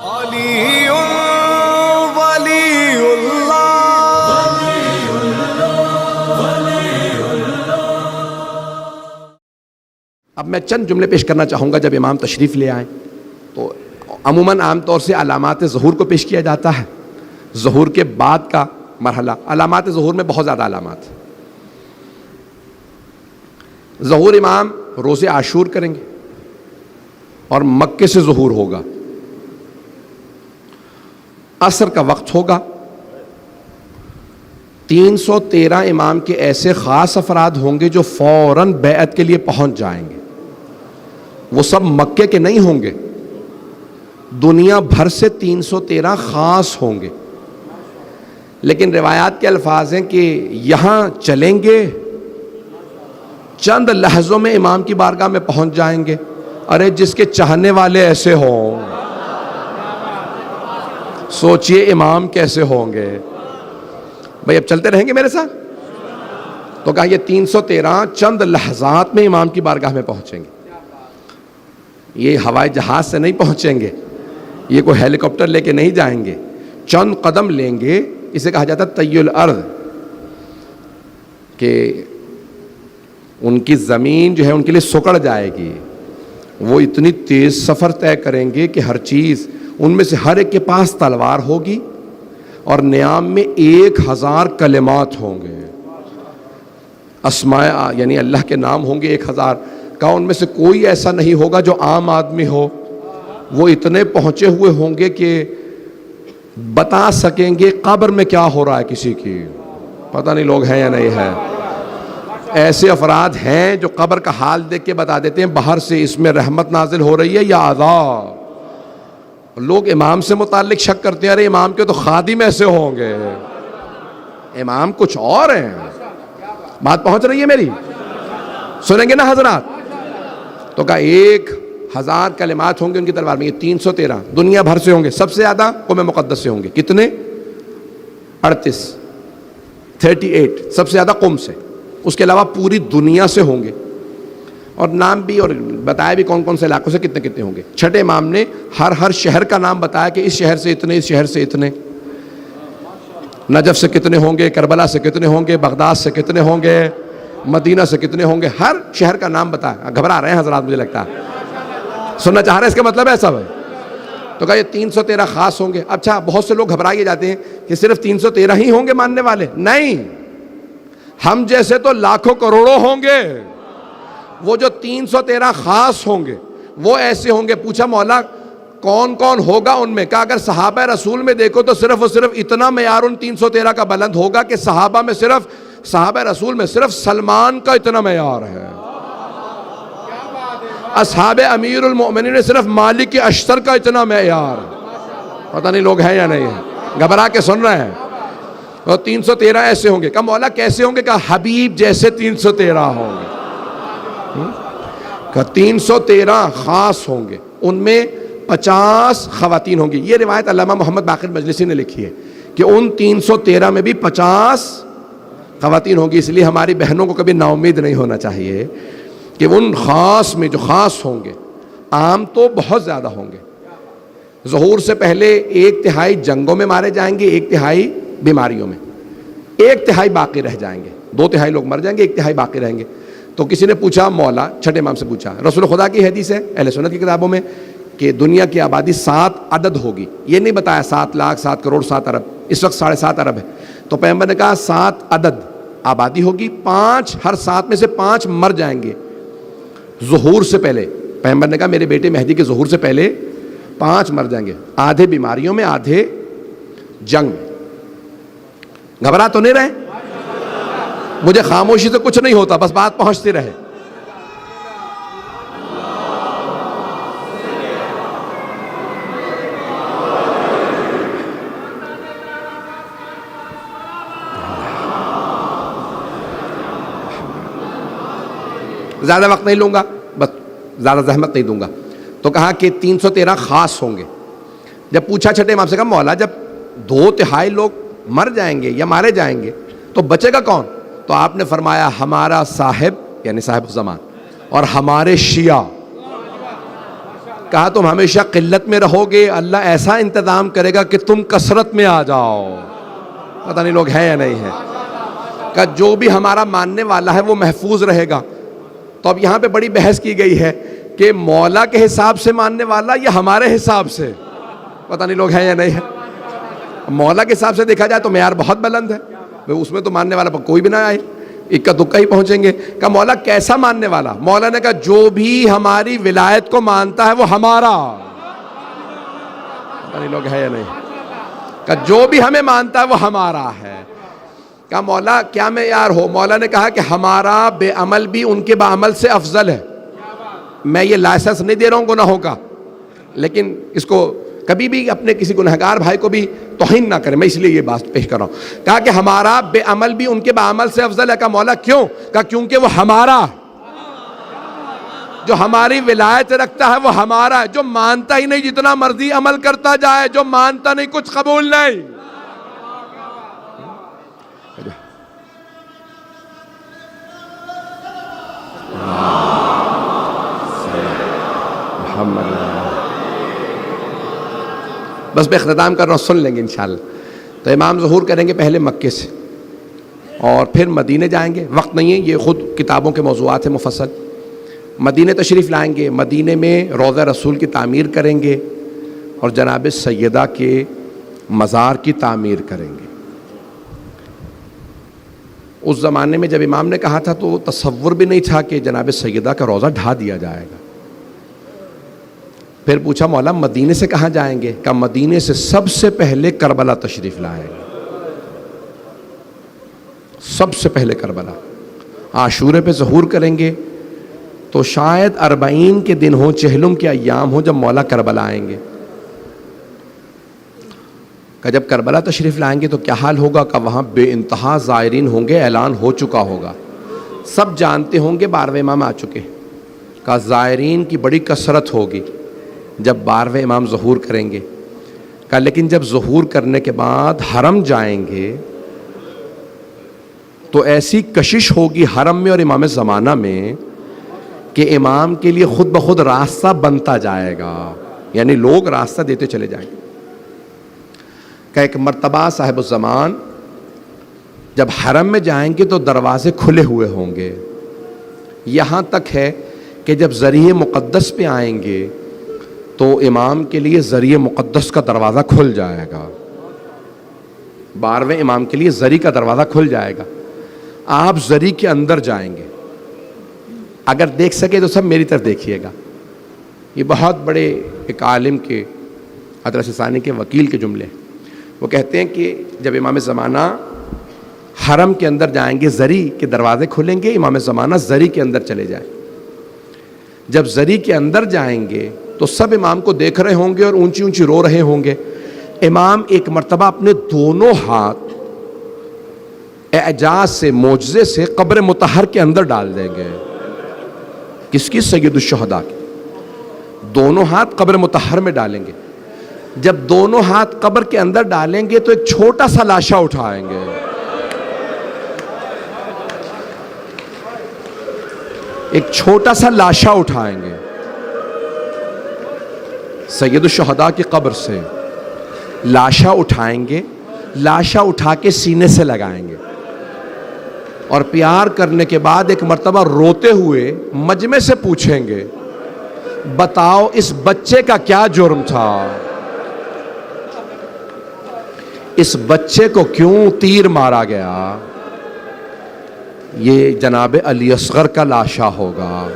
علی ولی اللہ. اب میں چند جملے پیش کرنا چاہوں گا جب امام تشریف لے آئیں. تو عموماً عام طور سے علامات ظہور کو پیش کیا جاتا ہے. ظہور کے بعد کا مرحلہ، علامات ظہور میں بہت زیادہ علامات. ظہور امام روز عاشور کریں گے اور مکے سے ظہور ہوگا. عصر کا وقت ہوگا. 313 امام کے ایسے خاص افراد ہوں گے جو فوراً بیعت کے لیے پہنچ جائیں گے. وہ سب مکے کے نہیں ہوں گے، دنیا بھر سے 313 خاص ہوں گے. لیکن روایات کے الفاظ ہیں کہ یہاں چلیں گے، چند لحظوں میں امام کی بارگاہ میں پہنچ جائیں گے. ارے جس کے چاہنے والے ایسے ہوں، سوچئے امام کیسے ہوں گے. بھئی اب چلتے رہیں گے میرے ساتھ. تو کہا یہ 313 چند لحظات میں امام کی بارگاہ میں پہنچیں گے. یہ ہوائی جہاز سے نہیں پہنچیں گے، یہ کوئی ہیلی کاپٹر لے کے نہیں جائیں گے. چند قدم لیں گے. اسے کہا جاتا ہے طی الارض، کہ ان کی زمین جو ہے ان کے لیے سکڑ جائے گی. وہ اتنی تیز سفر طے کریں گے کہ ہر چیز، ان میں سے ہر ایک کے پاس تلوار ہوگی اور نیام میں 1000 کلمات ہوں گے. اسماء یعنی اللہ کے نام ہوں گے 1000 کا. ان میں سے کوئی ایسا نہیں ہوگا جو عام آدمی ہو. وہ اتنے پہنچے ہوئے ہوں گے کہ بتا سکیں گے قبر میں کیا ہو رہا ہے. کسی کی پتہ نہیں لوگ ہیں یا نہیں ہے. ایسے افراد ہیں جو قبر کا حال دیکھ کے بتا دیتے ہیں باہر سے اس میں رحمت نازل ہو رہی ہے یا عذاب. لوگ امام سے متعلق شک کرتے ہیں، ارے امام کے تو خادم ایسے ہوں گے، امام کچھ اور ہیں. بات پہنچ رہی ہے میری؟ سنیں گے نا حضرات؟ تو کہا 1000 کلمات ہوں گے ان کی تلوار میں. یہ 313 دنیا بھر سے ہوں گے. سب سے زیادہ قوم مقدس سے ہوں گے. کتنے؟ 38 سب سے زیادہ قوم سے. اس کے علاوہ پوری دنیا سے ہوں گے. اور نام بھی اور بتایا بھی کون کون سے علاقوں سے کتنے کتنے ہوں گے. چھٹے امام نے ہر شہر کا نام بتایا کہ اس شہر سے اتنے، اس شہر سے اتنے. نجف سے کتنے ہوں گے، کربلا سے کتنے ہوں گے، بغداد سے کتنے ہوں گے، مدینہ سے کتنے ہوں گے. ہر شہر کا نام بتایا. گھبرا رہے ہیں حضرات مجھے لگتا ہے. سننا چاہ رہے ہیں اس کا مطلب ایسا ہے. تو کہا یہ 313 خاص ہوں گے. اچھا بہت سے لوگ گھبرائے جاتے ہیں کہ صرف 313 ہی ہوں گے ماننے والے. نہیں، ہم جیسے تو لاکھوں کروڑوں ہوں گے. وہ جو 313 خاص ہوں گے وہ ایسے ہوں گے. پوچھا مولا کون کون ہوگا ان میں؟ کہا اگر صحابہ رسول میں دیکھو تو صرف اور صرف اتنا معیار ان 313 کا بلند ہوگا کہ صحابہ رسول میں صرف سلمان کا اتنا معیار ہے. اصحاب امیر المؤمنین صرف مالک اشتر کا اتنا معیار. پتہ نہیں لوگ ہیں یا نہیں ہیں، گھبرا کے سن رہے ہیں. اور 313 ایسے ہوں گے. کہا مولا کیسے ہوں گے؟ کہا حبیب جیسے 313 ہوں گے. کہا 313 خاص ہوں گے. ان میں 50 خواتین ہوں گی. یہ روایت علامہ محمد باقر مجلسی نے لکھی ہے کہ ان 313 میں بھی 50 خواتین ہوں گی. اس لیے ہماری بہنوں کو کبھی نا امید نہیں ہونا چاہیے کہ ان خاص میں جو خاص ہوں گے. عام تو بہت زیادہ ہوں گے. ظہور سے پہلے 1/3 جنگوں میں مارے جائیں گے، 1/3 بیماریوں میں، 1/3 باقی رہ جائیں گے. 2/3 لوگ مر جائیں گے، 1/3 باقی رہیں گے. تو کسی نے پوچھا مولا، چھٹے امام سے پوچھا، رسول خدا کی حدیث ہے اہل سنت کی کتابوں میں کہ دنیا کی آبادی 7 عدد ہوگی. یہ نہیں بتایا 7 لاکھ 7 کروڑ 7 ارب. اس وقت 7.5 ارب ہے. تو پیغمبر نے کہا 7 عدد آبادی ہوگی. 5 ہر 7 میں سے 5 مر جائیں گے ظہور سے پہلے. پیغمبر نے کہا میرے بیٹے مہدی کے ظہور سے پہلے 5 مر جائیں گے. آدھے بیماریوں میں، آدھے جنگ میں. گھبرا تو نہیں رہے؟ مجھے خاموشی سے کچھ نہیں ہوتا، بس بات پہنچتی رہے. زیادہ وقت نہیں لوں گا، بس زیادہ زحمت نہیں دوں گا. تو کہا کہ 313 خاص ہوں گے. جب پوچھا چھٹے امام سے، کہا مولا جب 2/3 لوگ مر جائیں گے یا مارے جائیں گے تو بچے گا کون؟ تو آپ نے فرمایا ہمارا صاحب یعنی صاحب زمان اور ہمارے شیعہ. کہا تم ہمیشہ قلت میں رہو گے، اللہ ایسا انتظام کرے گا کہ تم کثرت میں آ جاؤ. پتہ نہیں لوگ ہیں یا نہیں ہیں. کہ جو بھی ہمارا ماننے والا ہے وہ محفوظ رہے گا. تو اب یہاں پہ بڑی بحث کی گئی ہے کہ مولا کے حساب سے ماننے والا یا ہمارے حساب سے. پتہ نہیں لوگ ہیں یا نہیں ہیں. مولا کے حساب سے دیکھا جائے تو معیار بہت بلند ہے، اس میں تو ماننے والا کوئی بھی نہ آئے، اکا دکا ہی پہنچیں گے. کہ مولا کیسا ماننے والا؟ مولا نے کہا جو بھی ہماری ولایت کو مانتا ہے وہ ہمارا. پتہ نہیں لوگ ہیں یا نہیں. کہ جو بھی ہمیں مانتا ہے وہ ہمارا ہے. کہا مولا کیا معیار ہو؟ مولا نے کہا کہ ہمارا بے عمل بھی ان کے بعمل سے افضل ہے. میں یہ لائسنس نہیں دے رہا ہوں گناہوں کا، لیکن اس کو کبھی بھی اپنے کسی گنہگار بھائی کو بھی توہین نہ کریں، میں اس لیے یہ بات پیش کر رہا ہوں. کہا کہ ہمارا بے عمل بھی ان کے بعمل سے افضل ہے. کہا مولا کیوں؟ کہا کیونکہ وہ ہمارا، جو ہماری ولایت رکھتا ہے وہ ہمارا ہے. جو مانتا ہی نہیں جتنا مرضی عمل کرتا جائے، جو مانتا نہیں کچھ قبول نہیں. بس میں اختتام کر رہا ہوں، سن لیں گے انشاءاللہ. تو امام ظہور کریں گے پہلے مکے سے اور پھر مدینے جائیں گے. وقت نہیں ہے، یہ خود کتابوں کے موضوعات ہیں مفصل. مدینے تشریف لائیں گے، مدینے میں روضہ رسول کی تعمیر کریں گے اور جناب سیدہ کے مزار کی تعمیر کریں گے. اس زمانے میں جب امام نے کہا تھا تو تصور بھی نہیں تھا کہ جناب سیدہ کا روضہ ڈھا دیا جائے گا. پھر پوچھا مولا مدینے سے کہاں جائیں گے؟ کہ مدینے سے سب سے پہلے کربلا تشریف لائیں گے. سب سے پہلے کربلا. عاشورے پہ ظہور کریں گے تو شاید 40 کے دن ہوں، چہلم کے ایام ہوں جب مولا کربلا آئیں گے. کہ جب کربلا تشریف لائیں گے تو کیا حال ہوگا؟ کہ وہاں بے انتہا زائرین ہوں گے، اعلان ہو چکا ہوگا، سب جانتے ہوں گے 12ویں امام آ چکے. کہ زائرین کی بڑی کثرت ہوگی جب 12ویں امام ظہور کریں گے. کہ لیکن جب ظہور کرنے کے بعد حرم جائیں گے تو ایسی کشش ہوگی حرم میں اور امام زمانہ میں کہ امام کے لیے خود بخود راستہ بنتا جائے گا، یعنی لوگ راستہ دیتے چلے جائیں گے. کہ ایک مرتبہ صاحب الزمان جب حرم میں جائیں گے تو دروازے کھلے ہوئے ہوں گے. یہاں تک ہے کہ جب ذریعہ مقدس پہ آئیں گے تو امام کے لیے ذریعہ مقدس کا دروازہ کھل جائے گا. 12ویں امام کے لیے ذری کا دروازہ کھل جائے گا. آپ ذری کے اندر جائیں گے. اگر دیکھ سکے تو سب میری طرف دیکھیے گا. یہ بہت بڑے ایک عالم کے حضرت ثانی کے وکیل کے جملے. وہ کہتے ہیں کہ جب امام زمانہ حرم کے اندر جائیں گے، ذری کے دروازے کھلیں گے، امام زمانہ ذری کے اندر چلے جائیں. جب ذری کے اندر جائیں گے تو سب امام کو دیکھ رہے ہوں گے اور اونچی اونچی رو رہے ہوں گے. امام ایک مرتبہ اپنے دونوں ہاتھ اعجاز سے، معجزے سے قبر مطہر کے اندر ڈال دیں گے. کس کی؟ سید الشہداء کی. دونوں ہاتھ قبر مطہر میں ڈالیں گے. جب دونوں ہاتھ قبر کے اندر ڈالیں گے تو ایک چھوٹا سا لاشا اٹھائیں گے. ایک چھوٹا سا لاشا اٹھائیں گے سید الشہداء کی قبر سے. لاشا اٹھائیں گے، لاشا اٹھا کے سینے سے لگائیں گے اور پیار کرنے کے بعد ایک مرتبہ روتے ہوئے مجمع سے پوچھیں گے بتاؤ اس بچے کا کیا جرم تھا؟ اس بچے کو کیوں تیر مارا گیا؟ یہ جناب علی اصغر کا لاشا ہوگا.